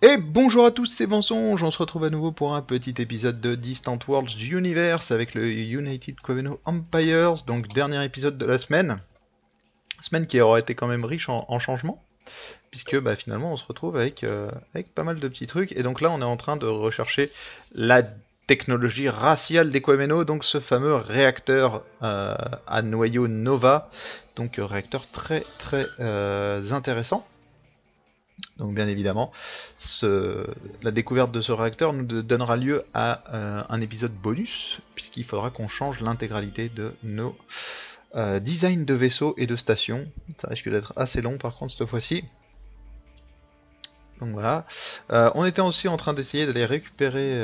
Et bonjour à tous, c'est Mensonge, on se retrouve à nouveau pour un petit épisode de Distant Worlds Universe avec le United Covenant Empires, donc dernier épisode de la semaine. Semaine qui aura été quand même riche en changements, puisque finalement on se retrouve avec pas mal de petits trucs. Et donc là on est en train de rechercher la technologie raciale d'Equameno, donc ce fameux réacteur à noyau Nova, donc réacteur très très intéressant. Donc bien évidemment, la découverte de ce réacteur nous donnera lieu à un épisode bonus, puisqu'il faudra qu'on change l'intégralité de nos designs de vaisseaux et de stations. Ça risque d'être assez long par contre cette fois-ci. Donc voilà. On était aussi en train d'essayer d'aller récupérer,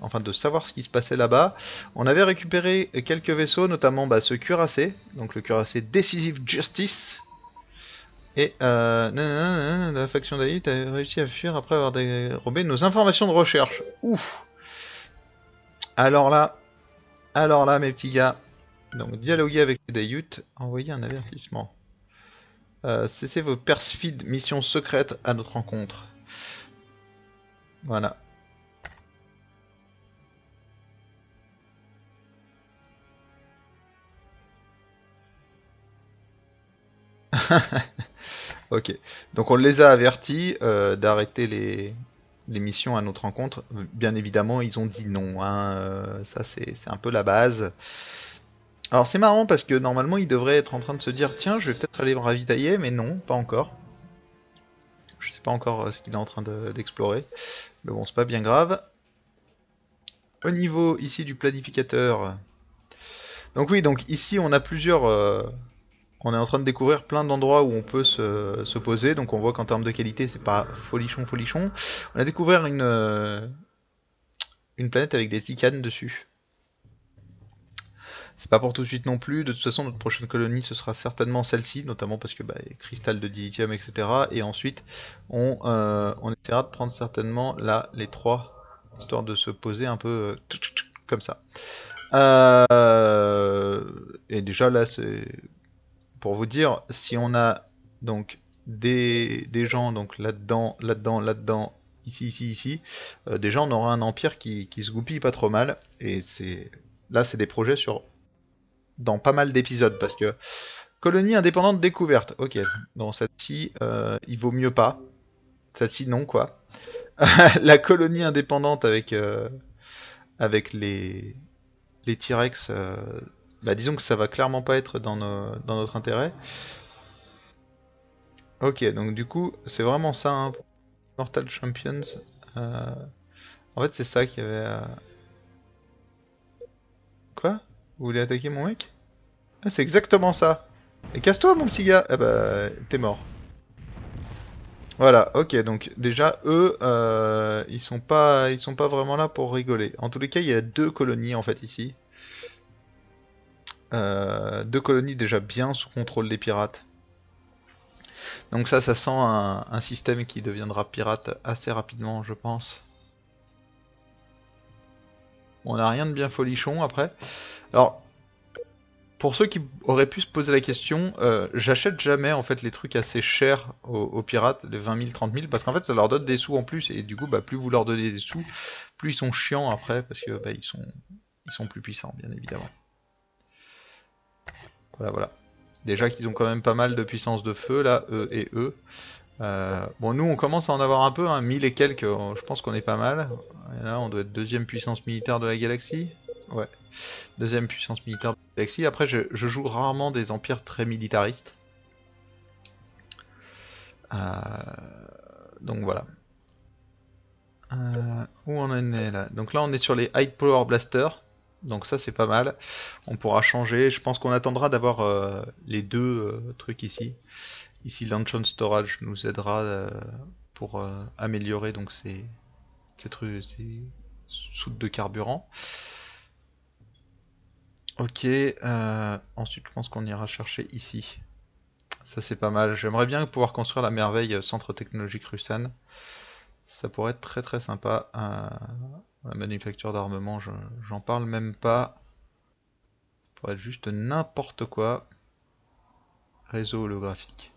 enfin de savoir ce qui se passait là-bas. On avait récupéré quelques vaisseaux, notamment ce cuirassé, donc le cuirassé Decisive Justice. Et la faction d'Ali a réussi à fuir après avoir dérobé nos informations de recherche. Ouf. Alors là, mes petits gars. Donc, dialoguer avec les Dayut, envoyer un avertissement. Cessez vos perfides missions secrètes à notre rencontre. Voilà. Ok. Donc, on les a avertis d'arrêter les missions à notre rencontre. Bien évidemment, ils ont dit non. Hein. Ça, c'est un peu la base. Alors c'est marrant parce que normalement il devrait être en train de se dire tiens je vais peut-être aller me ravitailler mais non pas encore. Je sais pas encore ce qu'il est en train d'explorer. Mais bon c'est pas bien grave. Au niveau ici du planificateur. Donc oui donc ici on a plusieurs... on est en train de découvrir plein d'endroits où on peut se poser. Donc on voit qu'en termes de qualité c'est pas folichon folichon. On a découvert une planète avec des icanes dessus. C'est pas pour tout de suite non plus. De toute façon, notre prochaine colonie, ce sera certainement celle-ci, notamment parce que cristal de dilithium, etc. Et ensuite, on essaiera de prendre certainement là les trois, histoire de se poser un peu comme ça. Et déjà là, c'est pour vous dire, si on a donc des gens donc là-dedans, là-dedans, là-dedans, ici, ici, ici, déjà on aura un empire qui se goupille pas trop mal. Et c'est des projets sur dans pas mal d'épisodes parce que colonie indépendante découverte. Ok, bon celle-ci, il vaut mieux pas. Celle-ci non quoi. La colonie indépendante avec les T-Rex, disons que ça va clairement pas être dans notre intérêt. Ok, donc du coup c'est vraiment ça, hein, pour Mortal Champions. Euh, En fait c'est ça qu'il y avait. Quoi? Vous voulez attaquer mon mec? Ah, c'est exactement ça. Et casse-toi mon petit gars. Eh bah t'es mort. Voilà, ok, donc déjà eux, ils sont pas vraiment là pour rigoler. En tous les cas, il y a deux colonies en fait ici. Deux colonies déjà bien sous contrôle des pirates. Donc ça sent un système qui deviendra pirate assez rapidement, je pense. Bon, on n'a rien de bien folichon après. Alors, pour ceux qui auraient pu se poser la question, j'achète jamais en fait les trucs assez chers aux pirates, les 20 000, 30 000, parce qu'en fait ça leur donne des sous en plus, et du coup plus vous leur donnez des sous, plus ils sont chiants après, parce que ils sont plus puissants bien évidemment. Voilà voilà. Déjà qu'ils ont quand même pas mal de puissance de feu là, eux et eux. Bon nous on commence à en avoir un peu, hein, 1000 et quelques, je pense qu'on est pas mal. Et là on doit être deuxième puissance militaire de la galaxie. Ouais. Deuxième puissance militaire de la galaxie. Après, je joue rarement des empires très militaristes. Donc voilà. Où on en est là? Donc là, on est sur les High Power Blaster. Donc ça, c'est pas mal. On pourra changer. Je pense qu'on attendra d'avoir les deux trucs ici. Ici, l'Ancient Storage nous aidera pour améliorer donc ces soutes de carburant. Ok. Ensuite, je pense qu'on ira chercher ici. Ça c'est pas mal. J'aimerais bien pouvoir construire la merveille centre technologique Russan. Ça pourrait être très très sympa. La manufacture d'armement, j'en parle même pas. Ça pourrait être juste n'importe quoi. Réseau holographique.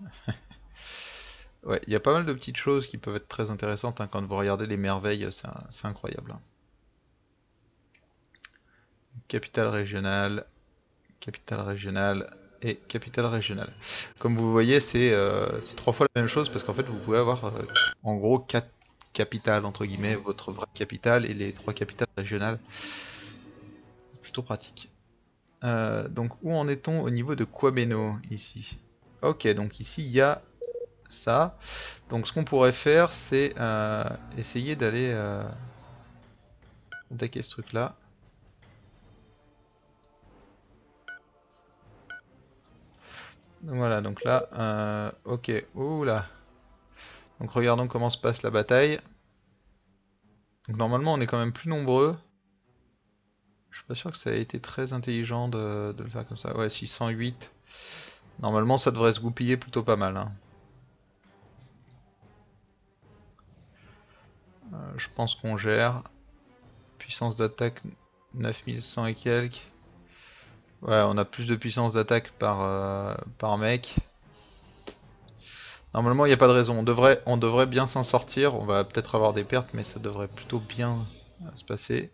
Ouais, il y a pas mal de petites choses qui peuvent être très intéressantes hein, quand vous regardez les merveilles, c'est incroyable, hein. Capitale régionale et capitale régionale. Comme vous voyez, c'est 3 fois la même chose parce qu'en fait, vous pouvez avoir en gros 4 capitales, entre guillemets, votre vraie capitale et les 3 capitales régionales. Plutôt pratique. Donc, où en est-on au niveau de Quabeno ici? Ok, donc ici, il y a ça. Donc, ce qu'on pourrait faire, c'est essayer d'aller attaquer ce truc-là. Voilà, donc là, ok, oula. Donc regardons comment se passe la bataille. Donc normalement on est quand même plus nombreux. Je suis pas sûr que ça ait été très intelligent de le faire comme ça. Ouais, 608. Normalement ça devrait se goupiller plutôt pas mal, hein. Je pense qu'on gère. Puissance d'attaque 9100 et quelques. Ouais, on a plus de puissance d'attaque par mec. Normalement il n'y a pas de raison. On devrait bien s'en sortir. On va peut-être avoir des pertes, mais ça devrait plutôt bien se passer.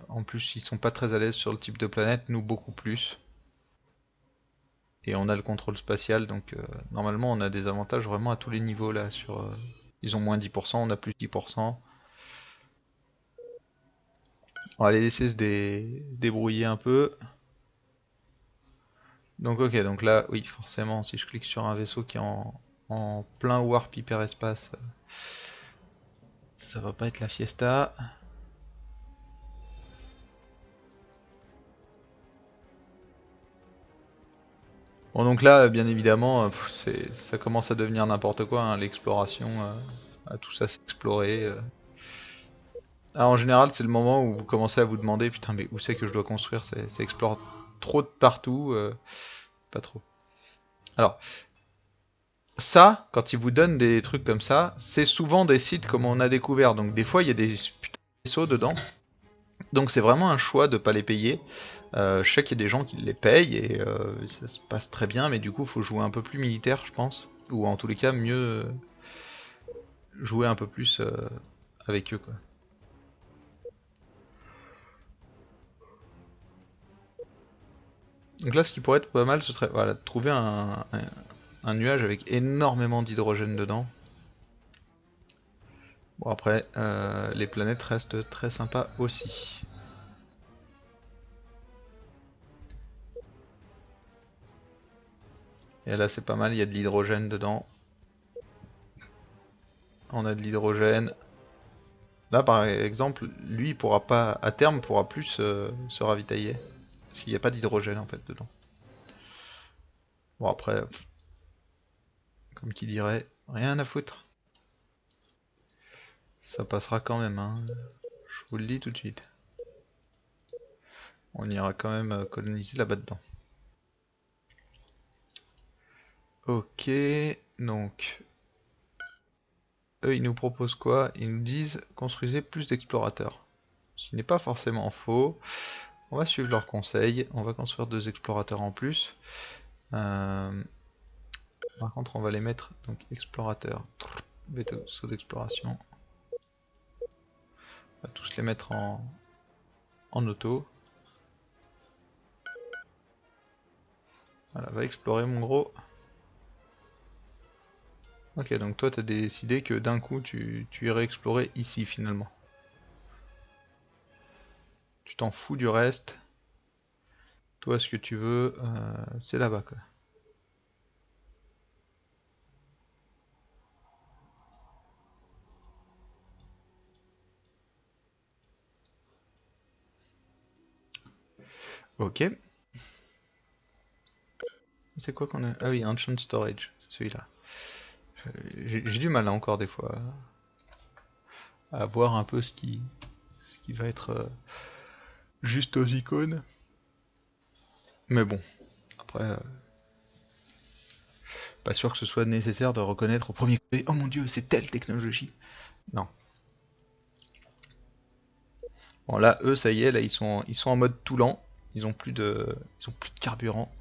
En plus, ils sont pas très à l'aise sur le type de planète, nous beaucoup plus. Et on a le contrôle spatial, donc normalement on a des avantages vraiment à tous les niveaux là. Ils ont moins 10%, on a plus 10%. On va les laisser se débrouiller un peu. Donc ok, donc là, oui, forcément, si je clique sur un vaisseau qui est en plein warp hyperespace, ça va pas être la fiesta. Bon donc là, bien évidemment, ça commence à devenir n'importe quoi, hein, l'exploration, à tout ça s'explorer. Ah, en général, c'est le moment où vous commencez à vous demander, putain, mais où c'est que je dois construire? Ça explore trop de partout, pas trop. Alors, ça, quand ils vous donnent des trucs comme ça, c'est souvent des sites comme on a découvert. Donc des fois, il y a des putains de vaisseaux dedans. Donc c'est vraiment un choix de pas les payer. Je sais qu'il y a des gens qui les payent et ça se passe très bien, mais du coup, faut jouer un peu plus militaire, je pense. Ou en tous les cas, mieux jouer un peu plus avec eux, quoi. Donc là, ce qui pourrait être pas mal, ce serait voilà, de trouver un nuage avec énormément d'hydrogène dedans. Bon après, les planètes restent très sympas aussi. Et là c'est pas mal, il y a de l'hydrogène dedans. On a de l'hydrogène. Là par exemple, lui il pourra pas, à terme, pourra plus se ravitailler. Parce qu'il n'y a pas d'hydrogène en fait dedans. Bon après, comme qui dirait, rien à foutre. Ça passera quand même, hein. Je vous le dis tout de suite. On ira quand même coloniser là-bas dedans. Ok, donc eux, ils nous proposent quoi? Ils nous disent construisez plus d'explorateurs. Ce qui n'est pas forcément faux. On va suivre leurs conseils. On va construire 2 explorateurs en plus. Euh, Par contre, on va les mettre donc explorateurs. Vaisseau d'exploration. On va tous les mettre en auto. Voilà, va explorer mon gros. Ok, donc toi, t'as décidé que d'un coup, tu irais explorer ici finalement. Tu t'en fous du reste. Toi, ce que tu veux, c'est là-bas, quoi. Ok. C'est quoi qu'on a? Ah oui, Ancient Storage, c'est celui-là. J'ai du mal là encore des fois à voir un peu ce qui va être juste aux icônes. Mais bon, après, pas sûr que ce soit nécessaire de reconnaître au premier coup d'œil, oh mon dieu, c'est telle technologie. Non. Bon là, eux, ça y est, là, ils sont en mode tout lent. Ils ont plus de carburant.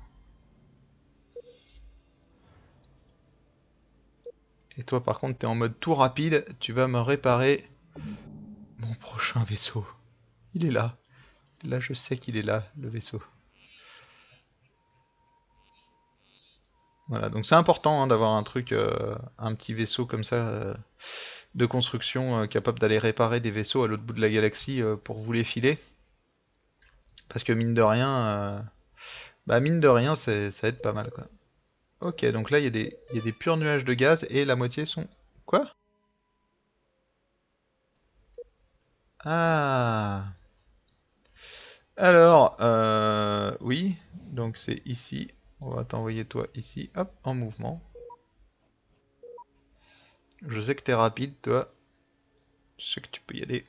Et toi par contre t'es en mode tout rapide, tu vas me réparer mon prochain vaisseau. Il est là. Là je sais qu'il est là, le vaisseau. Voilà, donc c'est important hein, d'avoir un truc, un petit vaisseau comme ça de construction capable d'aller réparer des vaisseaux à l'autre bout de la galaxie pour vous les filer. Parce que mine de rien, ça aide pas mal quoi. Ok, donc là il y a des purs nuages de gaz et la moitié sont... Quoi? Ah. Alors, oui, donc c'est ici. On va t'envoyer toi ici, hop, en mouvement. Je sais que t'es rapide, toi. Je sais que tu peux y aller.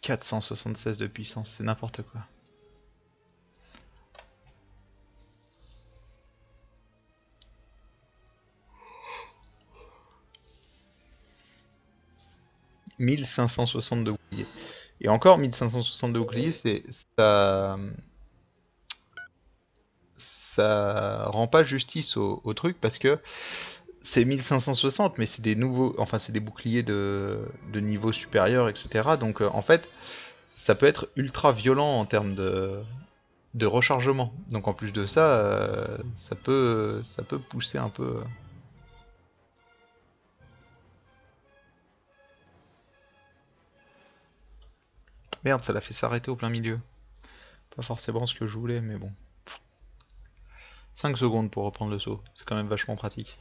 476 de puissance, c'est n'importe quoi. « 1560 de bouclier. Et encore 1560 de bouclier, ça, ça rend pas justice au truc parce que c'est 1560, mais c'est des nouveaux, enfin c'est des boucliers de niveau supérieur, etc. Donc en fait, ça peut être ultra violent en termes de rechargement. Donc en plus de ça, ça peut pousser un peu. Merde, ça l'a fait s'arrêter au plein milieu. Pas forcément ce que je voulais, mais bon. 5 secondes pour reprendre le saut, c'est quand même vachement pratique.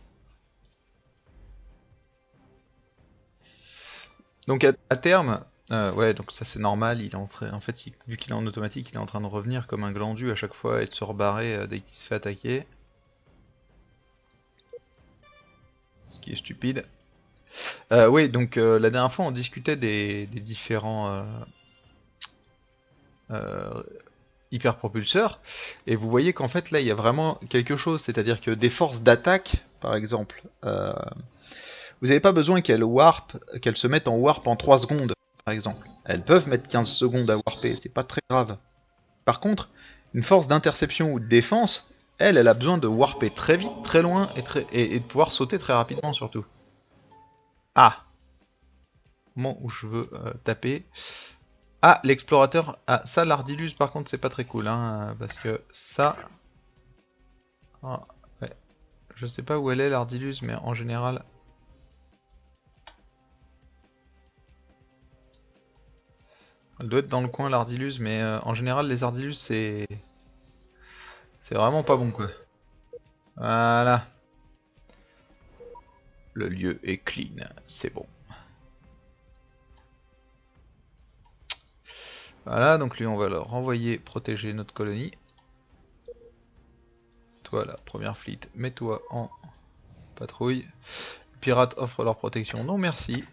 Donc à terme, ouais, donc ça c'est normal, il est en fait, vu qu'il est en automatique, il est en train de revenir comme un glandu à chaque fois et de se rebarrer dès qu'il se fait attaquer. Ce qui est stupide. Oui, donc la dernière fois on discutait des différents euh, hyperpropulseurs, et vous voyez qu'en fait là il y a vraiment quelque chose, c'est-à-dire que des forces d'attaque, par exemple, vous n'avez pas besoin qu'elles se mettent en warp en 3 secondes, par exemple. Elles peuvent mettre 15 secondes à warper, c'est pas très grave. Par contre, une force d'interception ou de défense, elle a besoin de warper très vite, très loin, et de pouvoir sauter très rapidement surtout. Ah, moment où je veux taper. Ah, l'explorateur. Ah, ça, l'Ardilus, par contre, c'est pas très cool, hein, parce que ça... Ah, ouais. Je sais pas où elle est, l'Ardilus, mais en général... Elle doit être dans le coin, l'Ardilus, mais en général, les Ardilus, c'est vraiment pas bon, quoi. Voilà. Le lieu est clean, c'est bon. Voilà, donc lui, on va le renvoyer protéger notre colonie. Toi, la première fleet, mets-toi en patrouille. Pirates offrent leur protection, non merci.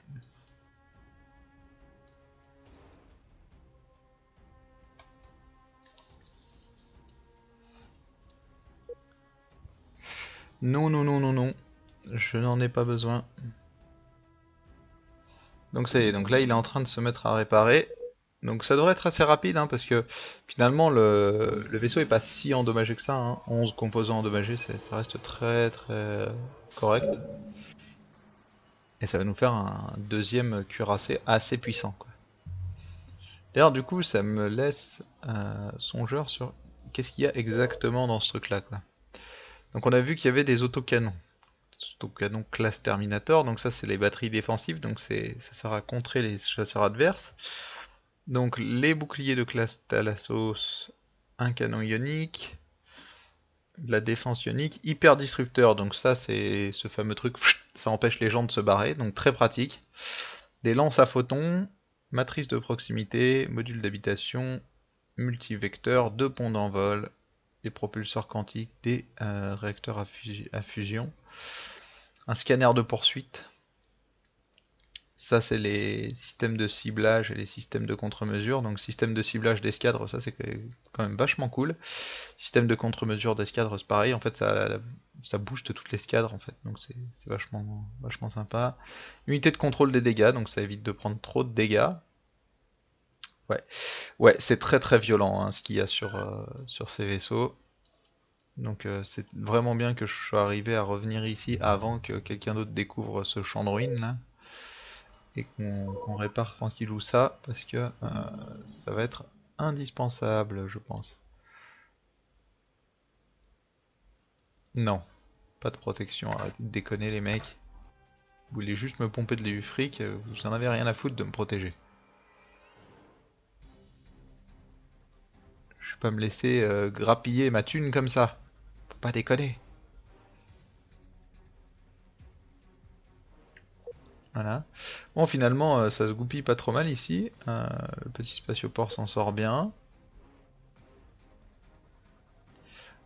Non, non, non, non, non. Je n'en ai pas besoin. Donc ça y est, donc là il est en train de se mettre à réparer. Donc ça devrait être assez rapide, hein, parce que finalement le vaisseau est pas si endommagé que ça. Hein. 11 composants endommagés, ça reste très très correct. Et ça va nous faire un deuxième cuirassé assez puissant, quoi. D'ailleurs du coup ça me laisse songeur sur qu'est-ce qu'il y a exactement dans ce truc là, quoi. Donc on a vu qu'il y avait des autocanons. Autocanons classe Terminator, donc ça c'est les batteries défensives, donc ça sert à contrer les chasseurs adverses. Donc les boucliers de classe Thalasos, un canon ionique, de la défense ionique, hyper disrupteur, donc ça c'est ce fameux truc, ça empêche les gens de se barrer, donc très pratique. Des lances à photons, matrice de proximité, module d'habitation, multivecteur, 2 ponts d'envol, des propulseurs quantiques, des réacteurs à fusion, un scanner de poursuite. Ça, c'est les systèmes de ciblage et les systèmes de contre-mesure. Donc, système de ciblage d'escadre, ça c'est quand même vachement cool. Système de contre-mesure d'escadre, c'est pareil. En fait, ça booste toute l'escadre, en fait. Donc, c'est vachement sympa. Unité de contrôle des dégâts, donc ça évite de prendre trop de dégâts. Ouais, ouais, c'est très très violent hein, ce qu'il y a sur ces vaisseaux. Donc c'est vraiment bien que je sois arrivé à revenir ici avant que quelqu'un d'autre découvre ce champ de ruines là. Et qu'on répare tranquillou ça, parce que ça va être indispensable, je pense. Non, pas de protection, arrêtez de déconner les mecs. Vous voulez juste me pomper du fric, vous en avez rien à foutre de me protéger. Je vais pas me laisser grappiller ma thune comme ça. Faut pas déconner. Voilà. Bon, finalement, ça se goupille pas trop mal ici. Le petit spatioport s'en sort bien.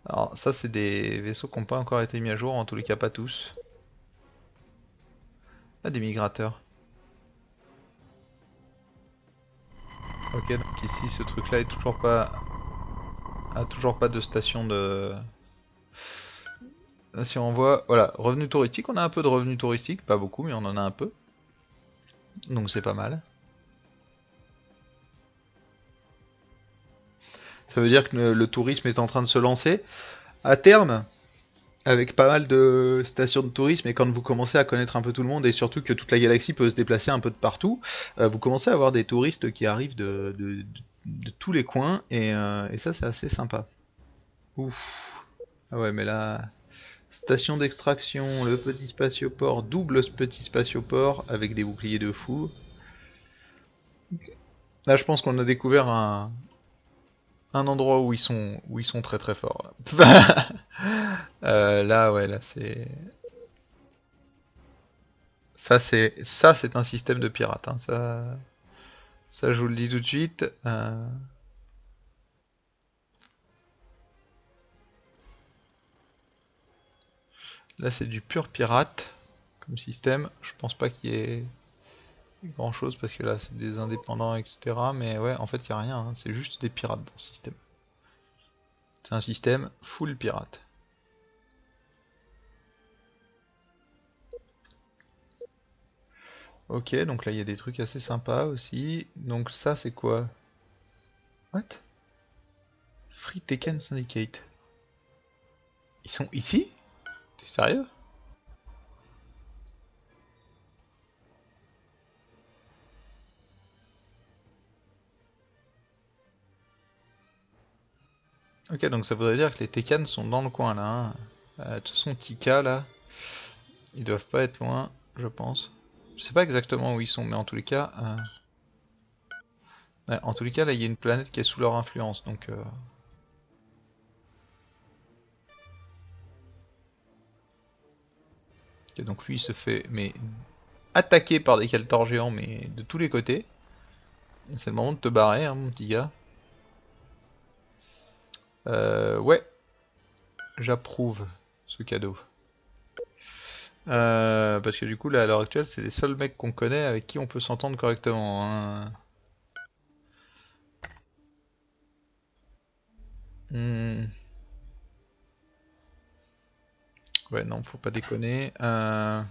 Alors, ça, c'est des vaisseaux qui n'ont pas encore été mis à jour, en tous les cas, pas tous. Ah, des migrateurs. Ok, donc ici, ce truc-là est toujours pas... a toujours pas de station de... Là, si on voit, voilà, revenus touristiques, on a un peu de revenus touristiques, pas beaucoup, mais on en a un peu. Donc c'est pas mal. Ça veut dire que le tourisme est en train de se lancer. À terme, avec pas mal de stations de tourisme, et quand vous commencez à connaître un peu tout le monde, et surtout que toute la galaxie peut se déplacer un peu de partout, vous commencez à avoir des touristes qui arrivent de tous les coins, et ça c'est assez sympa. Ouf. Ah ouais, mais là... Station d'extraction, le petit spatioport, double petit spatioport, avec des boucliers de fou. Là je pense qu'on a découvert un endroit où ils sont très très forts. Là, là ouais, là c'est... Ça c'est un système de pirate, hein. Ça je vous le dis tout de suite. Là c'est du pur pirate comme système. Je pense pas qu'il y ait grand chose parce que là c'est des indépendants etc. Mais ouais, en fait il y a rien, hein. C'est juste des pirates dans ce système. C'est un système full pirate. Ok, donc là il y a des trucs assez sympas aussi. Donc ça c'est quoi? What? Free Tekken Syndicate. Ils sont ici? T'es sérieux? Ok, donc ça voudrait dire que les Tekken sont dans le coin là, hein. De toute façon, Tika là, ils doivent pas être loin, je pense. Je sais pas exactement où ils sont, mais en tous les cas, ouais, en tous les cas là, il y a une planète qui est sous leur influence, donc. Ok, donc lui il se fait mais attaquer par des Kaltors géants, mais de tous les côtés. C'est le moment de te barrer, hein, mon petit gars. Ouais, j'approuve ce cadeau. Parce que du coup, là, à l'heure actuelle, c'est les seuls mecs qu'on connaît avec qui on peut s'entendre correctement, hein. Hmm. Ouais, non, faut pas déconner. Par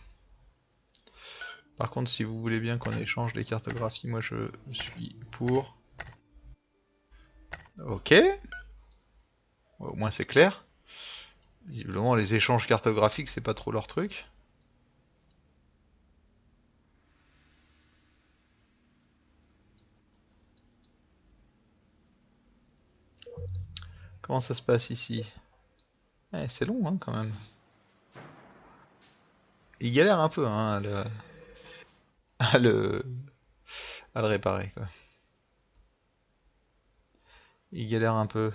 contre, si vous voulez bien qu'on échange les cartographies, moi je suis pour. Ok, au moins c'est clair. Visiblement, les échanges cartographiques, c'est pas trop leur truc. Comment ça se passe ici? C'est long, hein, quand même. Il galère un peu, hein, à le, à le réparer, quoi. Il galère un peu.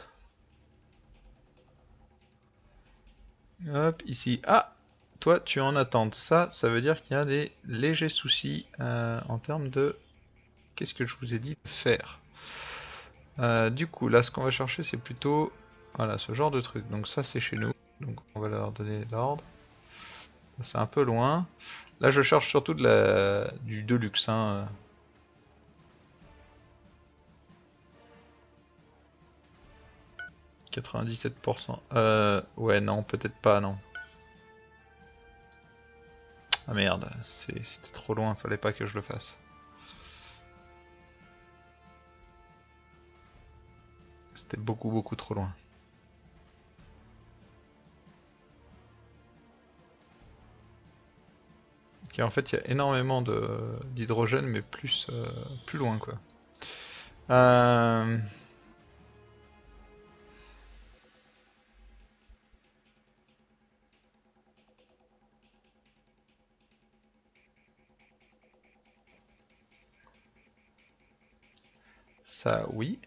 Hop, ici. Ah! Toi, tu es en attente. Ça veut dire qu'il y a des légers soucis en termes de... Qu'est-ce que je vous ai dit de faire? Du coup, là, ce qu'on va chercher, c'est plutôt... Voilà, ce genre de truc. Donc ça, c'est chez nous. Donc on va leur donner l'ordre. C'est un peu loin. Là, je cherche surtout du Deluxe, hein. 97%. Ouais, non, peut-être pas, non. Ah merde, c'était trop loin, fallait pas que je le fasse. C'était beaucoup beaucoup trop loin. En fait, il y a énormément d'hydrogène, mais plus loin, quoi. Euh, Ça, oui.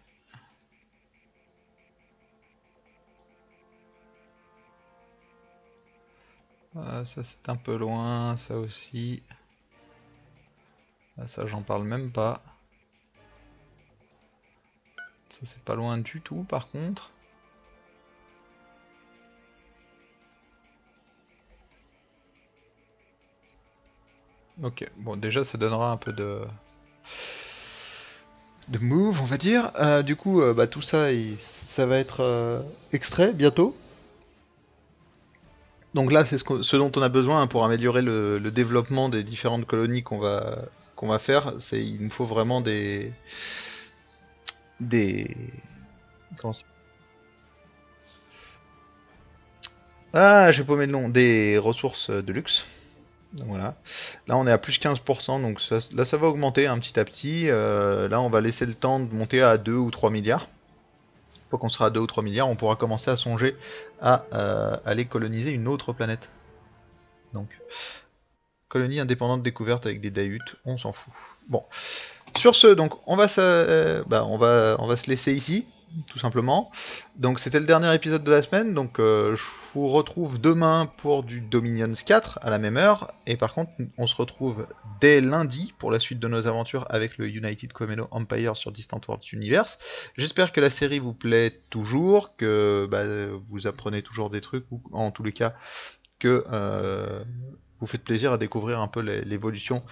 Ça, c'est un peu loin, ça aussi. Ça, j'en parle même pas. Ça, c'est pas loin du tout, par contre. Ok, bon, déjà, ça donnera un peu de move, on va dire. Du coup, bah, tout ça, ça va être extrait bientôt. Donc là, c'est ce dont on a besoin, hein, pour améliorer le développement des différentes colonies qu'on va faire. Il nous faut vraiment des comment ça- Ah, j'ai paumé le nom, des ressources de luxe. Donc voilà. Là, on est à plus 15%, donc là, ça va augmenter, hein, petit à petit. Là, on va laisser le temps de monter à 2 ou 3 milliards. Une fois qu'on sera à 2 ou 3 milliards, on pourra commencer à songer à aller coloniser une autre planète. Donc, colonie indépendante découverte avec des Daihuts, on s'en fout. Bon, sur ce, donc, on va se laisser ici, tout simplement. Donc, c'était le dernier épisode de la semaine. Donc, je vous retrouve demain pour du Dominions 4 à la même heure. Et par contre, on se retrouve dès lundi pour la suite de nos aventures avec le United Comeno Empire sur Distant Worlds Universe. J'espère que la série vous plaît toujours, que vous apprenez toujours des trucs, ou en tous les cas, que vous faites plaisir à découvrir un peu l'évolution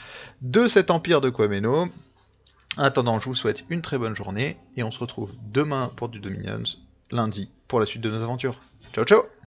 de cet empire de Quameno. En attendant, je vous souhaite une très bonne journée et on se retrouve demain pour du Dominions, lundi pour la suite de nos aventures. Ciao ciao!